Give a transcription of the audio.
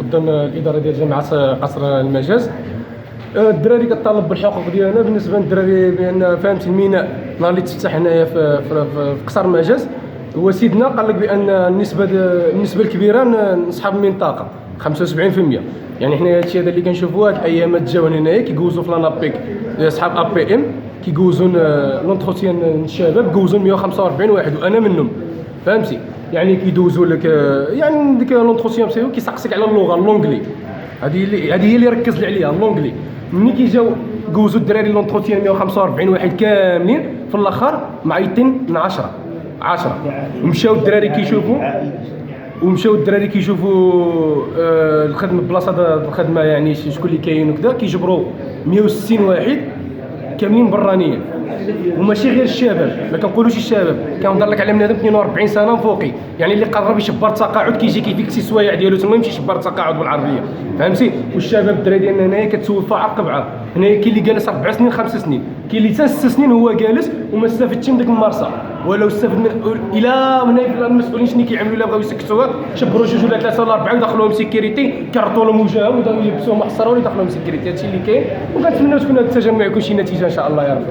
قدام الاداره ديال جامعه قصر المجاز. الدراري كطالب بالحقوق ديالنا بالنسبه للدراري، بان فهمت الميناء نهار اللي تفتح هنايا في قصر المجاز، هو سيدنا قال لك بان النسبه الكبيره من اصحاب المنطقه 75%. يعني حنا هادشي هذا اللي كنشوفوا هاد الايامات جاو هنايا كيجوزوا في لانابيك اصحاب ا بي ام، كيجوزوا لونتروتيان الشباب، جوزوا 145 واحد وانا منهم. فهمتي؟ يعني كيدوزوا لك يعني ديك لونتروتيان سيو كيسقسيك على اللغه اللونجلي، هذه هي اللي ركز لي عليها اللونجلي. ملي كيجاو جوزوا الدراري لونتروتيان 145 واحد كاملين، في الاخر معيطين من 10 ومشاو الدراري كيشوفوا الخدمه بلاصه الخدمه، يعني شكون اللي كاين وكذا، كيجبروا 160 واحد كاملين برانيين. وماشي غير الشباب، ما كنقولوش الشباب، كنهضر لك على بنادم 42 سنه فوقي، يعني اللي قرب يشبر تقاعد كيجي كيفيكسي السوايع ديالو تما يمشي يشبر تقاعد بالعربيه. فهمتي؟ والشباب الدراري ديالنا هنايا كتسولف عقب بعض، هنايا كاين اللي جالس 4 سنين 5 سنين، كاين اللي حتى 6 سنين هو جالس وما استفدش من ديك الممارسه، ولو استفد من الى هنا المسؤولين شنو كيعملوا الا بغاو يسكتوها، شبروا 2 ولا 3 ولا 4 ودخلوهم سيكيريتي، كرطوا لهم وجههم وداو يلبسوهم محصره ويدخلوهم سيكيريتي. هادشي اللي كاين، وكنتمناو تكون هذا التجمع يكون شي نتيجه ان شاء الله يا رب.